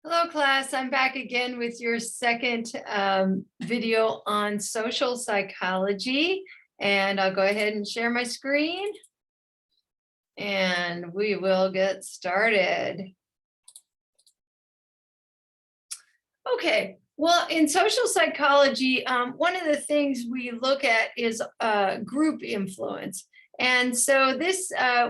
Hello, class. I'm back again with your second video on social psychology. And I'll go ahead and share my screen. And we will get started. Okay. Well, in social psychology, one of the things we look at is group influence. And so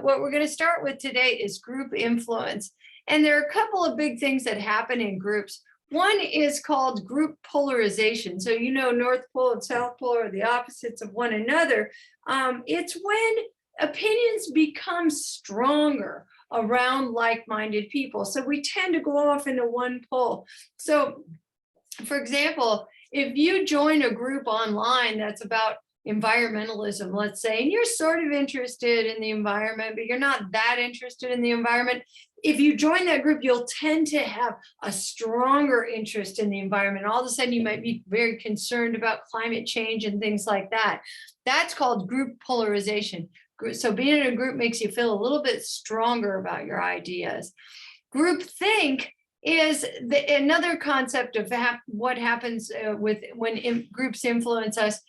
what we're going to start with today is group influence. And there are a couple of big things that happen in groups. One is called group polarization. So, North Pole and South Pole are the opposites of one another. It's when opinions become stronger around like-minded people. So we tend to go off into one pole. So, for example, if you join a group online that's about environmentalism, let's say, and you're sort of interested in the environment, but you're not that interested in the environment, if you join that group, you'll tend to have a stronger interest in the environment. All of a sudden, you might be very concerned about climate change and things like that. That's called group polarization. So being in a group makes you feel a little bit stronger about your ideas. Groupthink is another concept of what happens when groups influence us.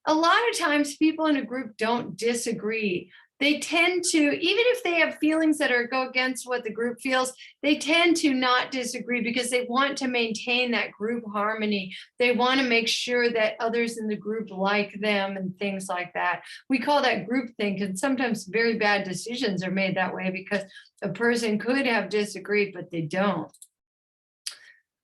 A lot of times people in a group don't disagree. They tend to, even if they have feelings that go against what the group feels, they tend to not disagree because they want to maintain that group harmony. They want to make sure that others in the group like them and things like that. We call that groupthink, and sometimes very bad decisions are made that way because a person could have disagreed, but they don't.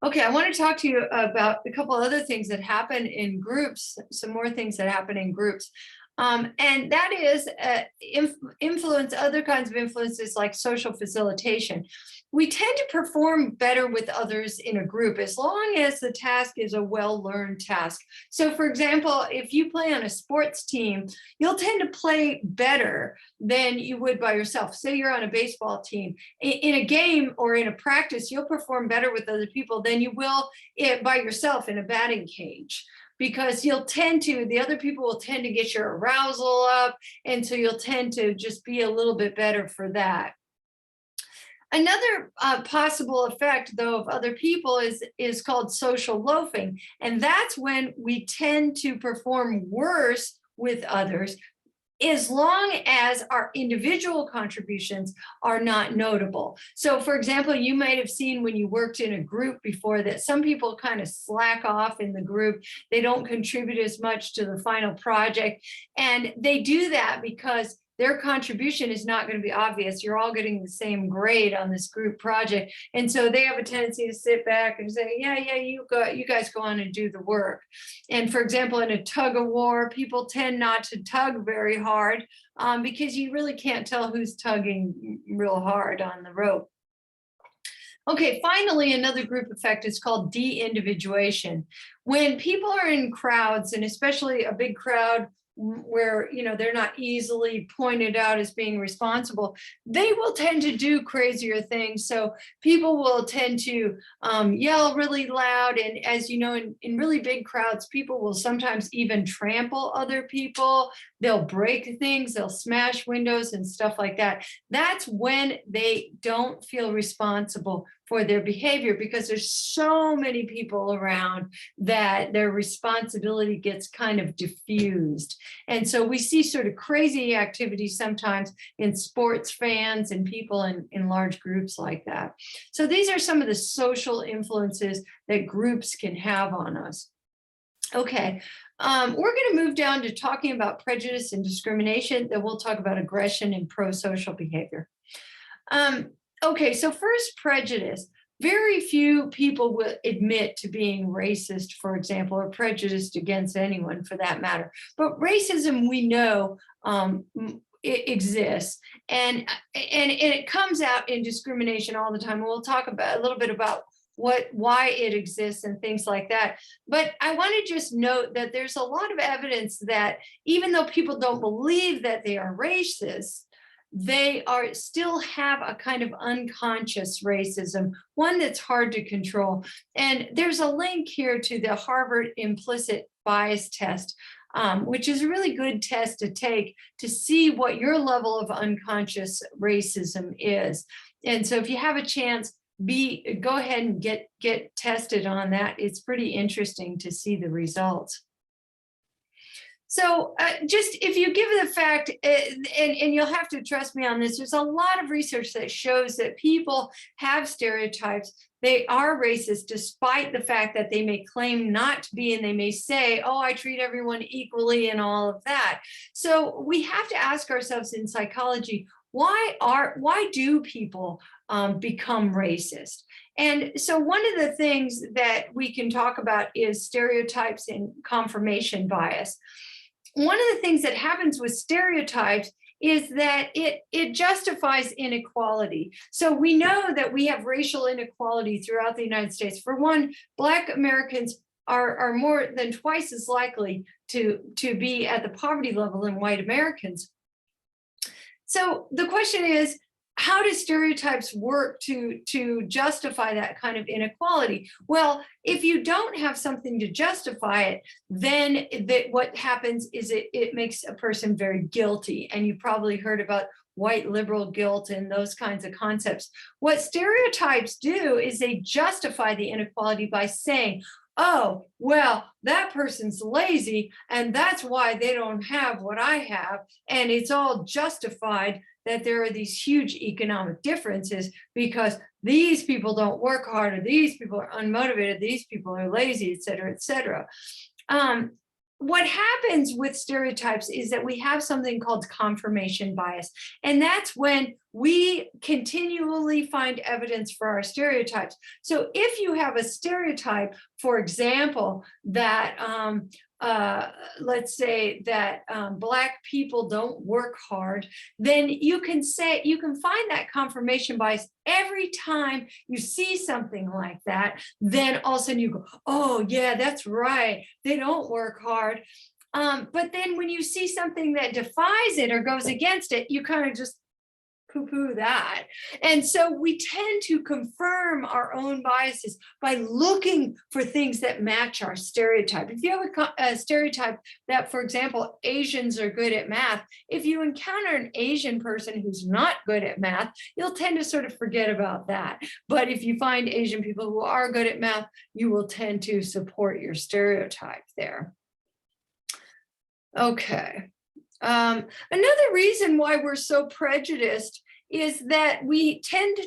Okay, I want to talk to you about a couple other things that happen in groups, some more things that happen in groups. And that is influence, other kinds of influences like social facilitation. We tend to perform better with others in a group as long as the task is a well-learned task. So for example, if you play on a sports team, you'll tend to play better than you would by yourself. Say you're on a baseball team. In a game or in a practice, you'll perform better with other people than you will by yourself in a batting cage, because the other people will tend to get your arousal up, and so you'll tend to just be a little bit better for that. Another possible effect, though, of other people is called social loafing, and that's when we tend to perform worse with others as long as our individual contributions are not notable. So for example, you might have seen when you worked in a group before that some people kind of slack off in the group. They don't contribute as much to the final project. And they do that because their contribution is not going to be obvious. You're all getting the same grade on this group project. And so they have a tendency to sit back and say, yeah, you guys go on and do the work. And for example, in a tug of war, people tend not to tug very hard because you really can't tell who's tugging real hard on the rope. Okay, finally, another group effect is called de-individuation. When people are in crowds, and especially a big crowd where they're not easily pointed out as being responsible, they will tend to do crazier things. So people will tend to yell really loud, and as you know, in really big crowds, people will sometimes even trample other people. They'll break things, they'll smash windows and stuff like that. That's when they don't feel responsible for their behavior, because there's so many people around that their responsibility gets kind of diffused. And so we see sort of crazy activities sometimes in sports fans and people in large groups like that. So these are some of the social influences that groups can have on us. Okay, we're going to move down to talking about prejudice and discrimination. Then we'll talk about aggression and pro-social behavior. Okay, so first, prejudice. Very few people will admit to being racist, for example, or prejudiced against anyone for that matter. But racism, we know, it exists, and it comes out in discrimination all the time. And we'll talk about a little bit about why it exists and things like that. But I want to just note that there's a lot of evidence that even though people don't believe that they are racist, they still have a kind of unconscious racism, one that's hard to control. And there's a link here to the Harvard implicit bias test, which is a really good test to take to see what your level of unconscious racism is. And so if you have a chance, go ahead and get tested on that. It's pretty interesting to see the results. So just if you give the fact, and you'll have to trust me on this, there's a lot of research that shows that people have stereotypes. They are racist, despite the fact that they may claim not to be, and they may say, oh, I treat everyone equally and all of that. So we have to ask ourselves in psychology, why do people become racist? And so one of the things that we can talk about is stereotypes and confirmation bias. One of the things that happens with stereotypes is that it justifies inequality. So we know that we have racial inequality throughout the United States. For one, Black Americans are more than twice as likely to be at the poverty level than white Americans. So the question is, how do stereotypes work to justify that kind of inequality? Well, if you don't have something to justify it, then what happens is it makes a person very guilty. And you probably heard about white liberal guilt and those kinds of concepts. What stereotypes do is they justify the inequality by saying, oh, well, that person's lazy, and that's why they don't have what I have. And it's all justified that there are these huge economic differences because these people don't work hard, or these people are unmotivated, these people are lazy, et cetera, et cetera. What happens with stereotypes is that we have something called confirmation bias. And that's when we continually find evidence for our stereotypes. So if you have a stereotype, for example, that let's say that Black people don't work hard, then you can find that confirmation bias every time you see something like that. Then all of a sudden you go, oh yeah, that's right, they don't work hard. But then when you see something that defies it or goes against it, you kind of just poo-poo that. And so we tend to confirm our own biases by looking for things that match our stereotype. If you have a stereotype that, for example, Asians are good at math, if you encounter an Asian person who's not good at math, you'll tend to sort of forget about that. But if you find Asian people who are good at math, you will tend to support your stereotype there. Okay. Another reason why we're so prejudiced is that we tend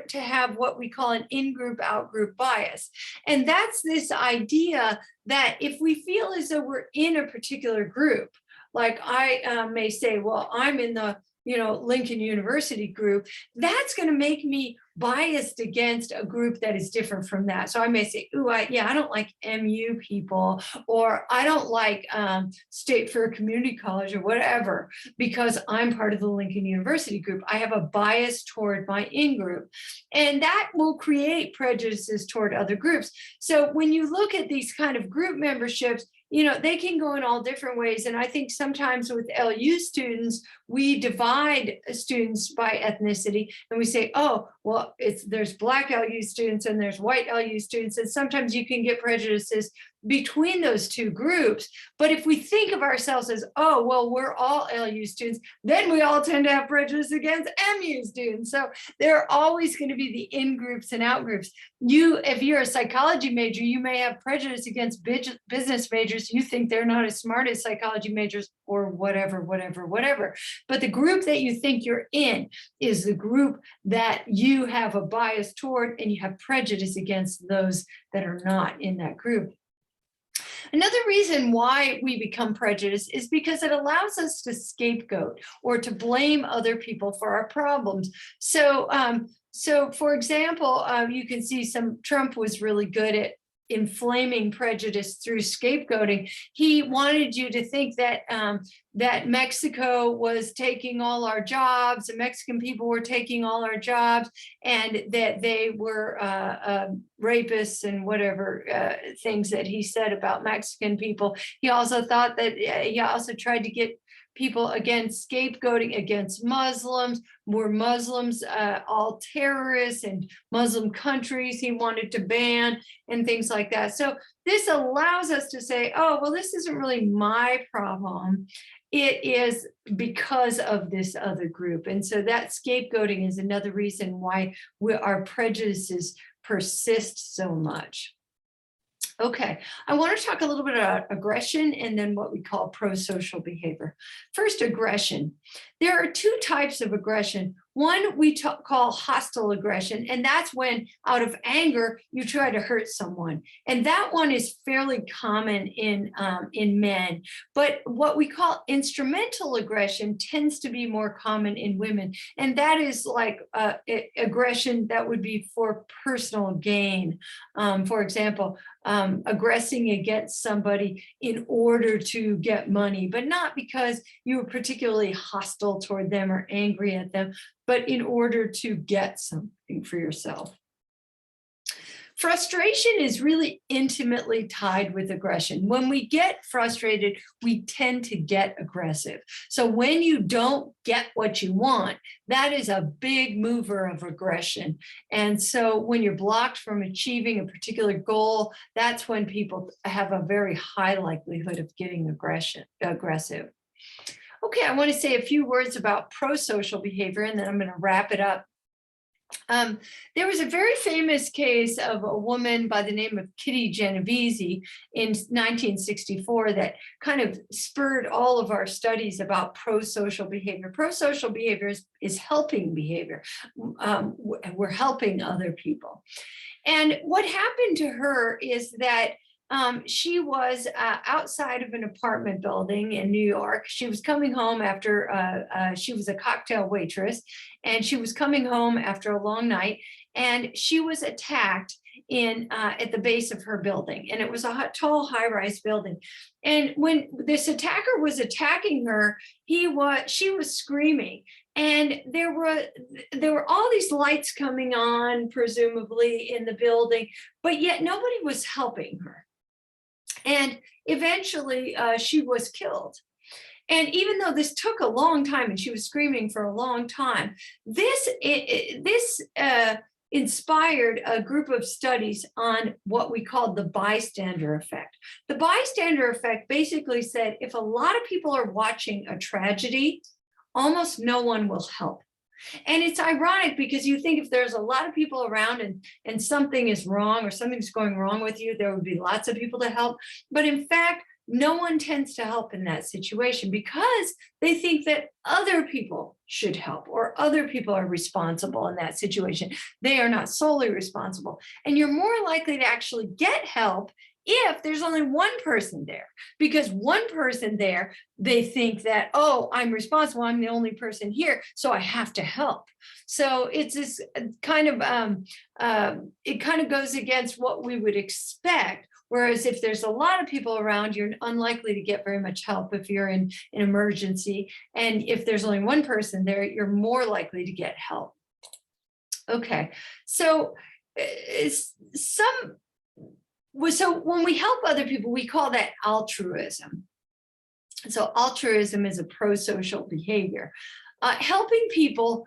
to have what we call an in-group, out-group bias. And that's this idea that if we feel as though we're in a particular group, like I may say, well, I'm in the Lincoln University group, that's going to make me biased against a group that is different from that. So I may say, ooh, I don't like MU people, or I don't like State Fair Community College or whatever, because I'm part of the Lincoln University group. I have a bias toward my in-group, and that will create prejudices toward other groups. So when you look at these kind of group memberships, they can go in all different ways. And I think sometimes with LU students, we divide students by ethnicity, and we say, oh, well, there's Black LU students and there's white LU students. And sometimes you can get prejudices between those two groups. But if we think of ourselves as, oh, well, we're all LU students, then we all tend to have prejudice against MU students. So there are always going to be the in groups and out groups. If you're a psychology major, you may have prejudice against business majors. You think they're not as smart as psychology majors, or whatever. But the group that you think you're in is the group that you have a bias toward, and you have prejudice against those that are not in that group. Another reason why we become prejudiced is because it allows us to scapegoat or to blame other people for our problems. So for example, you can see Trump was really good at inflaming prejudice through scapegoating. He wanted you to think that that Mexico was taking all our jobs, the Mexican people were taking all our jobs, and that they were rapists and whatever things that he said about Mexican people. He also thought that he also tried to get people, again, scapegoating against Muslims. Were Muslims all terrorists, and Muslim countries he wanted to ban, and things like that. So this allows us to say, oh, well, this isn't really my problem. it is because of this other group. And so that scapegoating is another reason why our prejudices persist so much. Okay, I want to talk a little bit about aggression and then what we call pro-social behavior. First, aggression. There are two types of aggression. One we call hostile aggression, and that's when out of anger you try to hurt someone. And that one is fairly common in men. But what we call instrumental aggression tends to be more common in women. And that is like aggression that would be for personal gain. For example, aggressing against somebody in order to get money, but not because you were particularly hostile toward them or angry at them, but in order to get something for yourself. Frustration is really intimately tied with aggression. When we get frustrated, we tend to get aggressive. So when you don't get what you want, that is a big mover of aggression. And so when you're blocked from achieving a particular goal, that's when people have a very high likelihood of getting aggressive. Okay, I want to say a few words about pro-social behavior, and then I'm going to wrap it up. There was a very famous case of a woman by the name of Kitty Genovese in 1964 that kind of spurred all of our studies about pro-social behavior. Pro-social behavior is helping behavior. We're helping other people. And what happened to her is that she was outside of an apartment building in New York. She was coming home after, she was a cocktail waitress, and she was coming home after a long night, and she was attacked at the base of her building. And it was a tall, high-rise building. And when this attacker was attacking her, she was screaming. And there were all these lights coming on, presumably in the building, but yet nobody was helping her. And eventually she was killed. And even though this took a long time and she was screaming for a long time, this inspired a group of studies on what we called the bystander effect. The bystander effect basically said if a lot of people are watching a tragedy, almost no one will help. And it's ironic because you think if there's a lot of people around and something is wrong or something's going wrong with you, there would be lots of people to help. But in fact, no one tends to help in that situation because they think that other people should help or other people are responsible in that situation. They are not solely responsible. And you're more likely to actually get help if there's only one person there, because one person there, they think that, oh, I'm responsible, I'm the only person here, so I have to help. So it's this kind of, it kind of goes against what we would expect. Whereas if there's a lot of people around, you're unlikely to get very much help if you're in an emergency. And if there's only one person there, you're more likely to get help. Okay, so so when we help other people, we call that altruism. So altruism is a pro-social behavior. Helping people,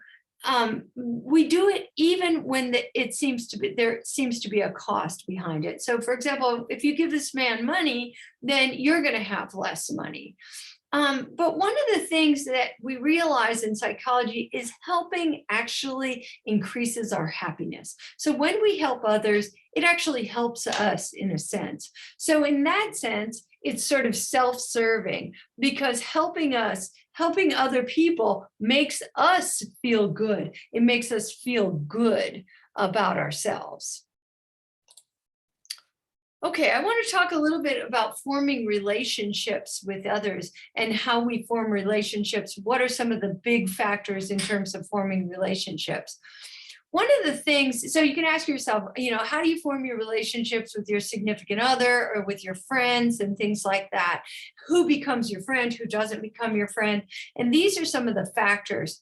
we do it even when there seems to be a cost behind it. So for example, if you give this man money, then you're going to have less money. But one of the things that we realize in psychology is helping actually increases our happiness. So when we help others, it actually helps us in a sense. So in that sense, it's sort of self-serving because helping other people makes us feel good. It makes us feel good about ourselves. Okay, I want to talk a little bit about forming relationships with others and how we form relationships. What are some of the big factors in terms of forming relationships? One of the things, so you can ask yourself, how do you form your relationships with your significant other or with your friends and things like that? Who becomes your friend? Who doesn't become your friend? And these are some of the factors.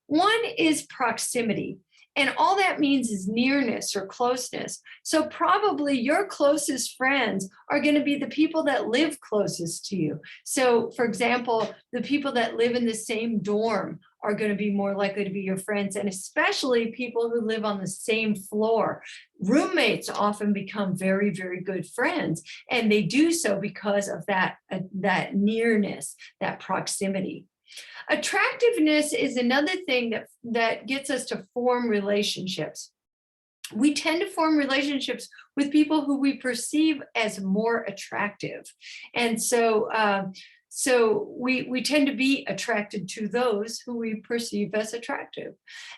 One is proximity. And all that means is nearness or closeness. So probably your closest friends are going to be the people that live closest to you. So for example, the people that live in the same dorm are going to be more likely to be your friends, and especially people who live on the same floor. Roommates often become very, very good friends, and they do so because of that nearness, that proximity. Attractiveness is another thing that gets us to form relationships. We tend to form relationships with people who we perceive as more attractive. And so we tend to be attracted to those who we perceive as attractive.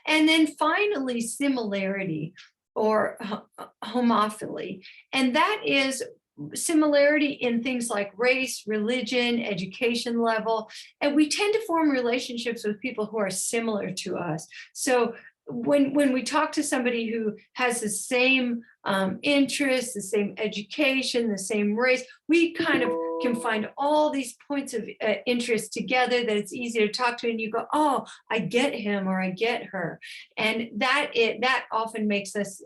And then finally, similarity or homophily. And that is similarity in things like race, religion, education level. And we tend to form relationships with people who are similar to us. So when we talk to somebody who has the same interests, the same education, the same race, we kind of can find all these points of interest together that it's easy to talk to, and you go, oh, I get him or I get her. And that often makes us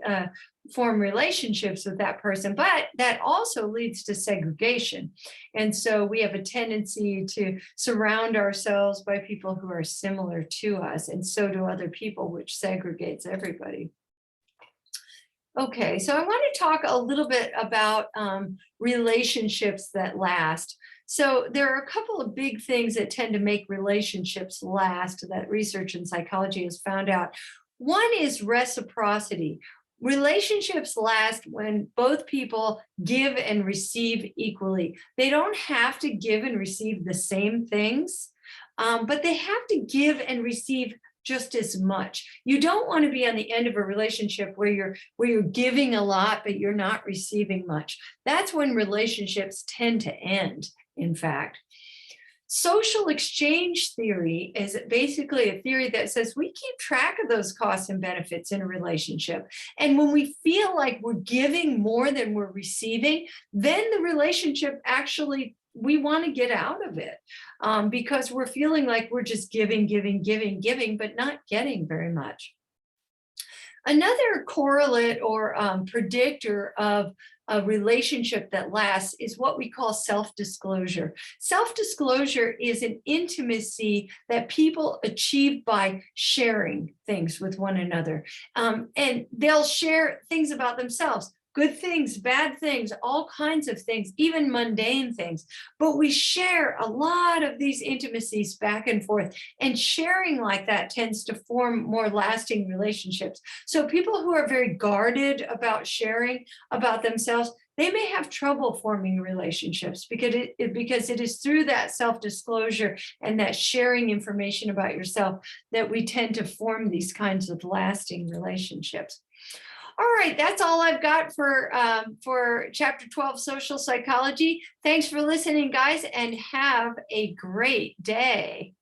form relationships with that person, but that also leads to segregation. And so we have a tendency to surround ourselves by people who are similar to us, and so do other people, which segregates everybody. Okay, so I want to talk a little bit about relationships that last. So there are a couple of big things that tend to make relationships last that research in psychology has found out. One is reciprocity. Relationships last when both people give and receive equally. They don't have to give and receive the same things, but they have to give and receive just as much. You don't want to be on the end of a relationship where you're giving a lot, but you're not receiving much. That's when relationships tend to end, in fact. Social exchange theory is basically a theory that says we keep track of those costs and benefits in a relationship. And when we feel like we're giving more than we're receiving, then the relationship actually, we want to get out of it because we're feeling like we're just giving, but not getting very much. Another correlate or predictor of a relationship that lasts is what we call self-disclosure. Self-disclosure is an intimacy that people achieve by sharing things with one another. And they'll share things about themselves. Good things, bad things, all kinds of things, even mundane things. But we share a lot of these intimacies back and forth, and sharing like that tends to form more lasting relationships. So people who are very guarded about sharing about themselves, they may have trouble forming relationships because it is through that self-disclosure and that sharing information about yourself that we tend to form these kinds of lasting relationships. All right, that's all I've got for Chapter 12, Social Psychology. Thanks for listening, guys, and have a great day.